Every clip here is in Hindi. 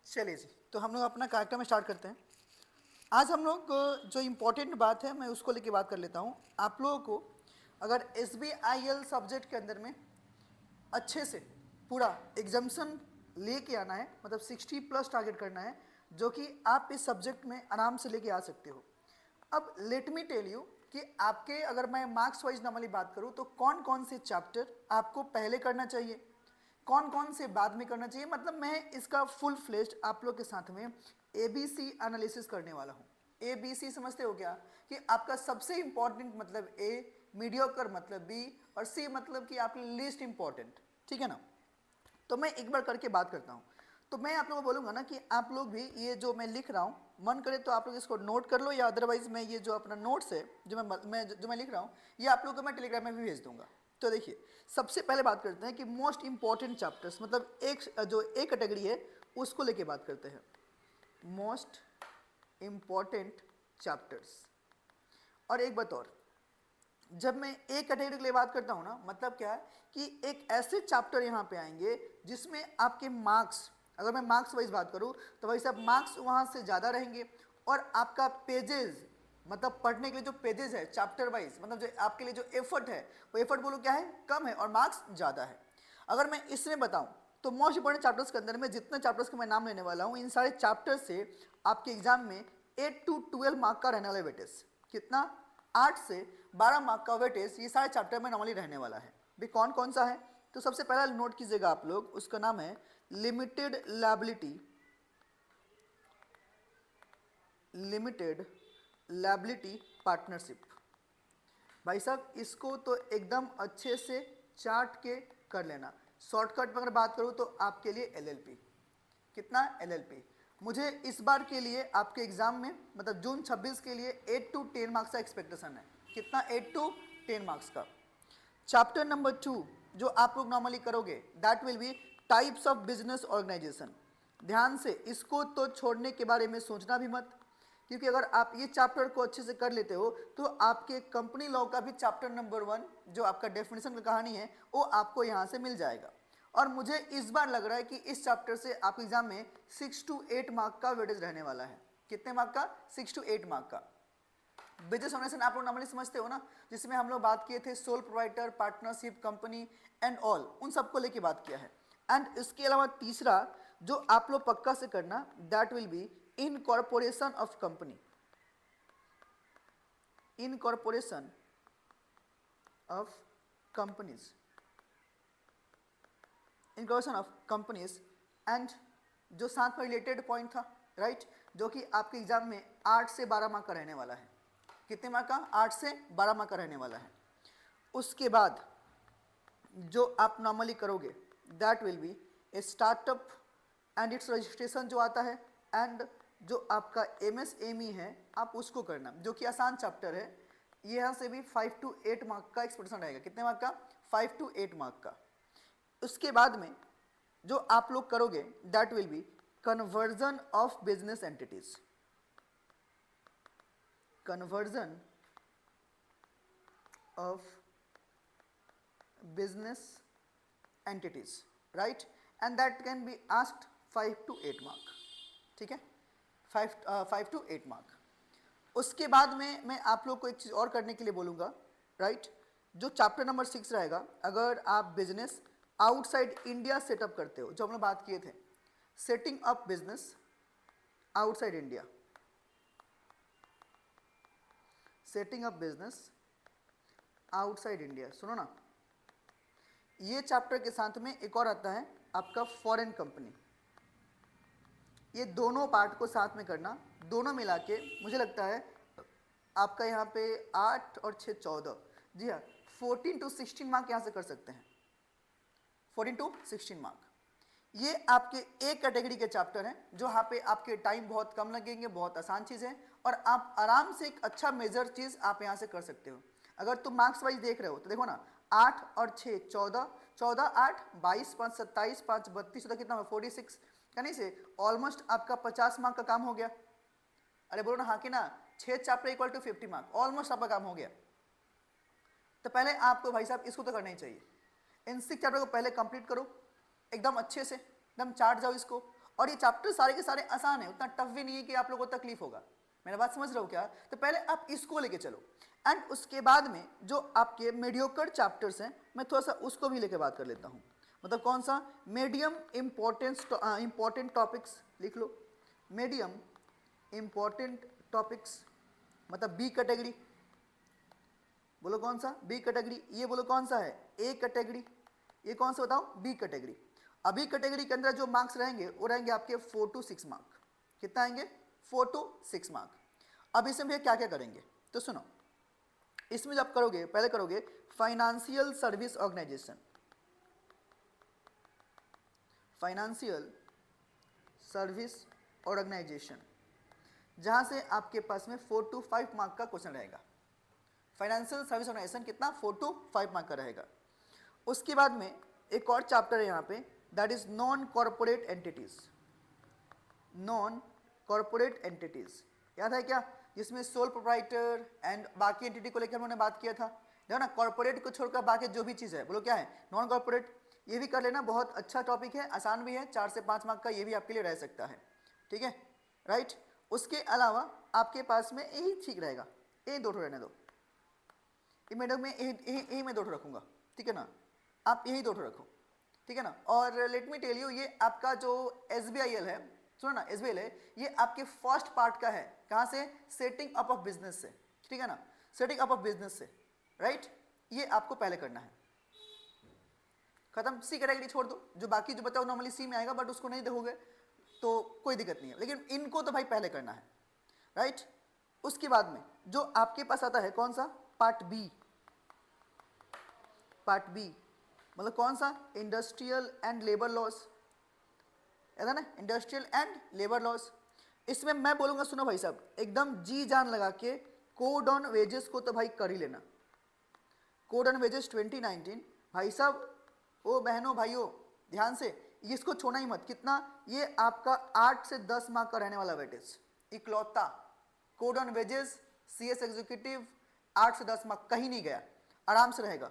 चलिए जी, तो हम लोग अपना कार्यक्रम स्टार्ट करते हैं। आज हम लोग जो इम्पोर्टेंट बात है मैं उसको लेके बात कर लेता हूँ। आप लोगों को अगर SBIL सब्जेक्ट के अंदर में अच्छे से पूरा एग्जाम्सन लेके आना है, मतलब 60+ टारगेट करना है, जो कि आप इस सब्जेक्ट में आराम से लेके आ सकते हो। अब लेट मी टेल यू कि आपके अगर मैं मार्क्स वाइज नॉर्मली बात करूँ तो कौन कौन से चैप्टर आपको पहले करना चाहिए, कौन कौन से बाद में करना चाहिए। मतलब मैं इसका फुल फ्लेश्ड आप लोग के साथ में ABC एनालिसिस करने वाला हूँ। ABC समझते हो क्या, कि आपका सबसे इंपॉर्टेंट मतलब A, मीडियोकर मतलब B और C मतलब कि आपके लीस्ट इंपॉर्टेंट। ठीक है ना। तो मैं एक बार करके बात करता हूँ। तो मैं आप लोगों को बोलूँगा ना कि आप लोग भी ये जो मैं लिख रहा हूँ, मन करे तो आप लोग इसको नोट कर लो, या अदरवाइज मैं ये जो अपना नोट्स है जो मैं लिख रहा हूँ, ये आप लोगों को मैं टेलीग्राम में भी भेज दूंगा। तो देखिए, सबसे पहले बात करते हैं कि मोस्ट इंपॉर्टेंट चैप्टर्स, मतलब एक जो एक कैटेगरी है उसको लेके बात करते हैं। Most important chapters. और एक बात और, जब मैं एक कैटेगरी के लिए बात करता हूँ ना, मतलब क्या है कि एक ऐसे चैप्टर यहाँ पे आएंगे जिसमें आपके मार्क्स, अगर मैं मार्क्स वाइज बात करूँ तो भाई साहब मार्क्स वहाँ से ज़्यादा रहेंगे, और आपका पेजेस, मतलब पढ़ने के लिए जो पेजेस है चैप्टर वाइज, मतलब जो आपके लिए जो एफर्ट है वो एफर्ट बोलो क्या है, कम है, और मार्क्स ज़्यादा है। अगर मैं इसमें बताऊँ तो मोस्ट इंपॉर्टेंट चैप्टर्स के अंदर में जितने चैप्टर्स के मैं नाम लेने वाला हूँ, इन सारे चैप्टर से आपके एग्जाम में 8 to 12 मार्क का रहने वाला वेटेज। कितना? 8 से 12 मार्क का वेटेज ये सारे चैप्टर में नॉर्मली रहने वाला है। भी कौन कौन सा है, तो सबसे पहला नोट कीजिएगा आप लोग, उसका नाम है limited liability. Limited liability partnership. भाई साहब इसको तो एकदम अच्छे से चार्ट के कर लेना। शॉर्टकट में अगर बात करूँ तो आपके लिए LLP। कितना? LLP। मुझे इस बार के लिए आपके एग्जाम में, मतलब जून 26 के लिए 8 to 10 मार्क्स का एक्सपेक्टेशन है। कितना? 8 to 10 मार्क्स का। चैप्टर नंबर 2 जो आप लोग नॉर्मली करोगे, that will be types of business organisation. ध्यान से इसको तो छोड़ने के बारे में सोचना भी मत, क्योंकि अगर आप ये चैप्टर को अच्छे से कर लेते हो तो आपके कंपनी लॉ का भी चैप्टर नंबर 1 जो आपका डेफिनेशन की कहानी है वो आपको यहाँ से मिल जाएगा। और मुझे इस बार लग रहा है कि इस चैप्टर से आपके एग्जाम में 6 to 8 मार्क का वेटेज रहने वाला है। कितने मार्क का? 6 to 8 मार्क का। बिजनेस ऑर्गेनाइजेशन आप लोग नॉर्मली समझते हो ना, जिसमें हम लोग बात किए थे sole provider, partnership, company and all, उन सबको लेके बात किया है। एंड इसके अलावा तीसरा जो आप लोग पक्का से करना, that will B incorporation of company. Incorporation of companies. Incorporation of companies and जो साथ में रिलेटेड पॉइंट था, राइट, जो कि आपके एग्जाम में 8 से 12 मार्क का रहने वाला है। कितने मार्क का? 8 से 12 मार्क का रहने वाला है। उसके बाद जो आप नॉर्मली करोगे, that will B a startup and it's registration जो आता है, एंड जो आपका MSME है आप उसको करना, जो कि आसान चैप्टर है। ये यहाँ से भी 5 to 8 मार्क का एक्सपेक्टेशन रहेगा। कितने मार्क का? 5 to 8 मार्क का। उसके बाद में जो आप लोग करोगे, that will B conversion of business entities. Conversion of business entities, right, and that can be asked 5 to 8 mark। ठीक है, 5 to 8 मार्क। उसके बाद में मैं आप लोग को एक चीज़ और करने के लिए बोलूँगा, राइट, जो चैप्टर नंबर 6 रहेगा, अगर आप बिजनेस आउटसाइड इंडिया सेटअप करते हो, जो हम लोग बात किए थे, setting up business outside India, setting up business outside India, सुनो ना, ये चैप्टर के साथ में एक और आता है आपका फॉरेन कंपनी। ये दोनों पार्ट को साथ में करना, दोनों मिला के मुझे लगता है आपका यहाँ पे 8 और 6 14, जी हाँ, 14 to 16 मार्क यहाँ से कर सकते हैं। 14 to 16 मार्क ये आपके एक कैटेगरी के चैप्टर हैं, जो यहाँ पे आपके टाइम बहुत कम लगेंगे, बहुत आसान चीज़ है, और आप आराम से एक अच्छा मेजर चीज़ आप यहाँ से कर सकते हो। अगर तुम मार्क्स वाइज देख रहे हो तो देखो ना, 8 और 6 14, 14 8 22 5 27 5 32 14 कितना 46, कहने से ऑलमोस्ट आपका 50 मार्क का काम हो गया। अरे बोलो ना हाँ कि ना, 6 chapter equal to 50 mark, almost आपका काम हो गया। तो पहले आपको भाई साहब इसको तो करना ही चाहिए। इन 6 चैप्टर को पहले कंप्लीट करो एकदम अच्छे से, एकदम चाट जाओ इसको, और ये चैप्टर सारे के सारे आसान है, उतना टफ भी नहीं है कि आप लोगों को तकलीफ होगा। मेरा बात समझ रहे हो क्या? तो पहले आप इसको लेके चलो, एंड उसके बाद में जो आपके मीडियोकर चैप्टर्स हैं मैं थोड़ा सा उसको भी लेके बात कर लेता हूँ। मतलब कौन सा? मीडियम इंपॉर्टेंट टॉपिक्स लिख लो, मीडियम इंपॉर्टेंट टॉपिक्स, मतलब बी कैटेगरी। बोलो कौन सा? B category. ये बोलो कौन सा है? A category. ये कौन सा बताओ? B category. अभी कैटेगरी के अंदर जो मार्क्स रहेंगे वो रहेंगे आपके 4 to 6 मार्क। कितना आएंगे? 4 to 6 मार्क। अब इसमें भैया क्या क्या करेंगे तो सुनो, इसमें जब करोगे पहले करोगे financial service organisation, financial service organisation, जहां से आपके पास में 4 to 5 मार्क का क्वेश्चन रहेगा। फाइनेंशियल सर्विस ऑर्गेनाइजेशन कितना? 4 to 5 मार्क का रहेगा। उसके बाद में एक और चैप्टर है यहाँ पे, that is non corporate entities. Non corporate entities याद है क्या? जिसमें सोल प्रोप्राइटर एंड बाकी एंटिटी को लेकर हम लोगों ने बात किया था। देखो ना, कॉर्पोरेट को छोड़कर बाकी जो भी चीज़ है बोलो क्या है? Non corporate. ये भी कर लेना, बहुत अच्छा टॉपिक है, आसान भी है, 4 से 5 मार्क का ये भी आपके लिए रह सकता है। ठीक है, राइट। उसके अलावा आपके पास में यही ठीक रहेगा, ये दो रहने दो, ये मैडम में यही मैं 2 रखूँगा, ठीक है ना, आप यही 2 रखो, ठीक है ना। और लेट मी टेल यू, ये आपका जो SBIL है, सुनो ना, SBIL है, ये आपके फर्स्ट पार्ट का है। कहाँ से? सेटिंग अप ऑफ बिजनेस से, ठीक है ना, सेटिंग अप ऑफ बिजनेस से, राइट। ये आपको पहले करना है, खत्म। सी कैटेगरी छोड़ दो, जो बाकी जो बताओ नॉर्मली सी में आएगा, बट उसको नहीं देखोगे तो कोई दिक्कत नहीं है, लेकिन इनको तो भाई पहले करना है, राइट। उसके बाद में जो आपके पास आता है कौन सा? Part B. पार्ट बी मतलब कौन सा? इंडस्ट्रियल एंड लेबर लॉस, है ना, इंडस्ट्रियल एंड लेबर लॉस। इसमें मैं बोलूंगा, सुनो भाई साहब, एकदम जी जान लगा के कोड ऑन वेजेस को तो भाई कर ही लेना। कोड ऑन वेजेस 2019 भाई साहब, ओ बहनों भाइयों ध्यान से, इसको छोड़ना ही मत। कितना? ये आपका 8 से 10 मार्क का रहने वाला वेटेज इकलौता। Code on wages CS executive 8 से 10 मार्क, कहीं नहीं गया, आराम से रहेगा।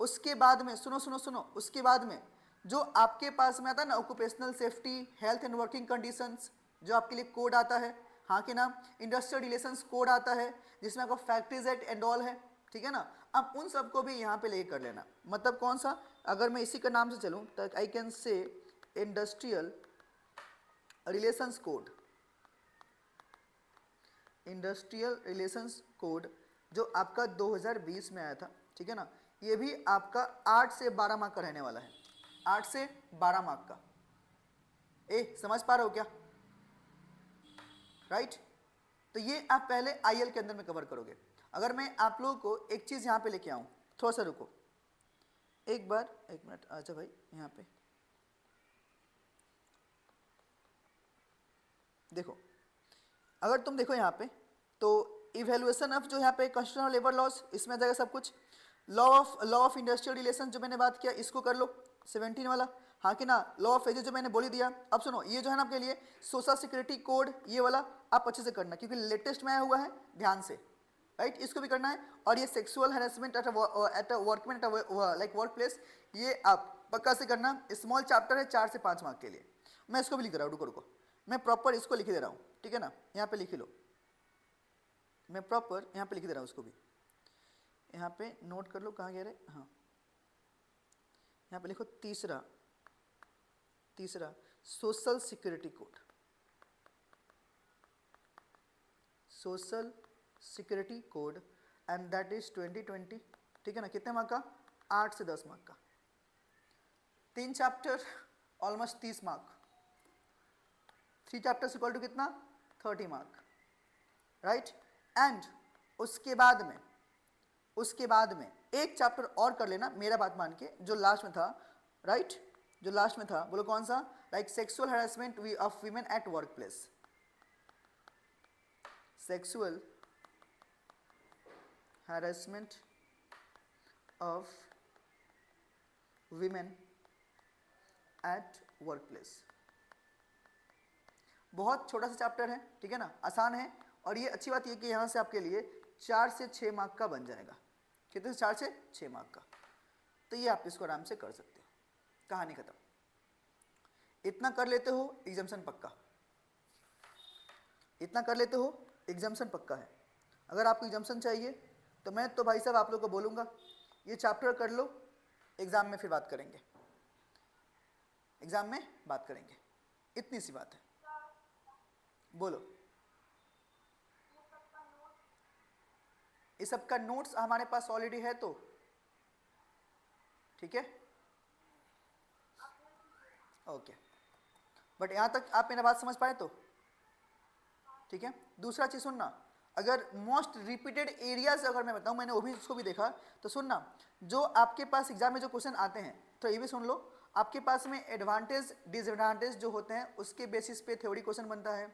उसके बाद में सुनो सुनो सुनो, उसके बाद में जो आपके पास में आता है ना, occupational safety, health and working conditions, जो आपके लिए कोड आता है, हाँ कि ना। इंडस्ट्रियल रिलेशंस कोड आता है, जिसमें आपको फैक्ट्रीज एक्ट एंड ऑल है, ठीक है ना। अब उन सबको भी यहाँ पे ले कर लेना। मतलब कौन सा? अगर मैं इसी का नाम से चलूँ तो I can say industrial relations code, industrial relations code जो आपका 2020 में आया था, ठीक है ना। ये भी आपका 8 से 12 मार्क का रहने वाला है, 8 से 12 मार्क का। समझ पा रहे हो क्या? राइट। तो ये आप पहले IL के अंदर में कवर करोगे। अगर मैं आप लोगों को एक चीज़ यहाँ पे लेके आऊँ, थोड़ा सा रुको एक बार, 1 मिनट, अच्छा भाई यहाँ पे देखो, अगर तुम देखो यहाँ पे तो इवेल्युएशन ऑफ जो यहाँ पे कंस्टिट्यूशनल लेबर लॉस, इसमें आ जाएगा सब कुछ। लॉ ऑफ इंडस्ट्रियल रिलेशन जो मैंने बात किया, इसको कर लो 17 वाला, हाँ कि ना। लॉ ऑफ एजेस जो मैंने बोली दिया। अब सुनो, ये जो है ना आपके लिए सोशल सिक्योरिटी कोड, ये वाला आप अच्छे से करना, क्योंकि लेटेस्ट में आया हुआ है, ध्यान से, राइट। इसको भी करना है। और ये sexual harassment at workment like workplace, ये आप पक्का से करना। स्मॉल चैप्टर है, 4 से 5 मार्क के लिए। मैं इसको भी लिख रहा हूँ, रुको रुको, मैं प्रॉपर इसको लिख दे रहा हूँ, ठीक है ना। यहाँ पे लिख लो, मैं प्रॉपर यहाँ पे लिख दे रहा हूँ उसको भी। यहाँ पे नोट कर लो, कहाँ गया रे, हाँ यहाँ पे लिखो तीसरा social security code, social security code, and that is 2020, ठीक है ना। कितने मार्क का? 8 से 10 मार्क का। 3 chapter almost 30 mark, 3 chapters equal to कितना? 30 मार्क, राइट। एंड उसके बाद में एक चैप्टर और कर लेना, मेरा बात मान के, जो लास्ट में था, राइट, जो लास्ट में था, बोलो कौन सा? Like sexual harassment of women at work place, sexual harassment of women at work place. बहुत छोटा सा चैप्टर है, ठीक है ना, आसान है। और ये अच्छी बात ये कि यहाँ से आपके लिए 4 से 6 मार्क का बन जाएगा। कितने से? 4 से 6 मार्क का। तो ये आप इसको आराम से कर सकते हो, कहानी खत्म। इतना कर लेते हो एग्जाम्शन पक्का, इतना कर लेते हो एग्जाम्शन पक्का है। अगर आपको एग्जाम्शन चाहिए तो मैं तो भाई साहब आप लोग को बोलूँगा ये चैप्टर कर लो, एग्ज़ाम में फिर बात करेंगे, एग्ज़ाम में बात करेंगे, इतनी सी बात है। बोलो, इस सब का नोट्स हमारे पास ऑलरेडी है तो ठीक है, ओके। बट यहाँ तक आप मेरा बात समझ पाए तो ठीक है। दूसरा चीज़ सुनना, अगर मोस्ट रिपीटेड एरियाज अगर मैं बताऊँ, मैंने वो भी उसको भी देखा, तो सुनना जो आपके पास एग्जाम में जो क्वेश्चन आते हैं तो ये भी सुन लो, आपके पास में एडवांटेज डिसएडवांटेज जो होते हैं उसके बेसिस पे थ्योरी क्वेश्चन बनता है,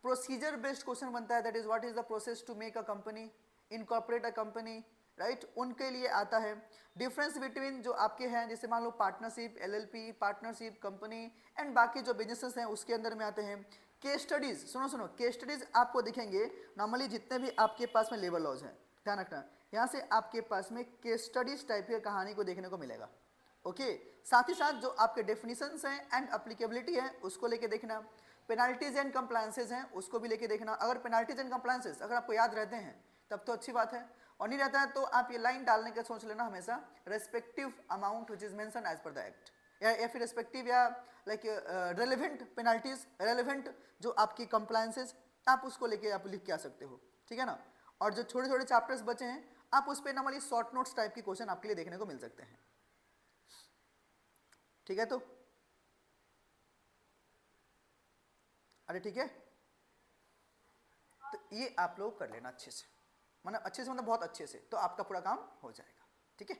प्रोसीजर बेस्ड क्वेश्चन बनता है, that is what is the process to make a company, incorporate a company, right, उनके लिए आता है। डिफरेंस बिटवीन जो आपके हैं जैसे मान लो partnership, LLP, partnership, company and बाकी जो बिजनेसेस हैं उसके अंदर में आते हैं। केस स्टडीज, सुनो सुनो, केस स्टडीज आपको दिखेंगे नॉर्मली जितने भी आपके पास में लेबर लॉज हैं, ध्यान रखना, यहाँ से आपके पास में केस स्टडीज टाइप की कहानी को देखने को मिलेगा, ओके। साथ ही साथ जो आपके डेफिनेशंस हैं एंड अप्लीकेबिलिटी है उसको लेके देखना, पेनाल्टीज एंड कंप्लायंसेज हैं उसको भी लेके देखना। अगर पेनाल्टीज एंड कंप्लायंसेज अगर आपको याद रहते हैं तब तो अच्छी बात है, और नहीं रहता है तो आप ये लाइन डालने का सोच लेना हमेशा, respective amount which is mention as per the act, या फिर रेस्पेक्टिव या लाइक रेलिवेंट पेनाल्टीज, रेलिवेंट जो आपकी कंप्लायंसेज आप उसको लेके आप लिख के आ सकते हो, ठीक है ना। और जो छोटे छोटे चैप्टर्स बचे हैं आप उस पर नॉर्मली शॉर्ट नोट्स टाइप की क्वेश्चन आपके लिए देखने को मिल सकते हैं, ठीक है। तो अरे ठीक है, तो ये आप लोग कर लेना अच्छे से, मतलब अच्छे से मतलब बहुत अच्छे से, तो आपका पूरा काम हो जाएगा, ठीक है।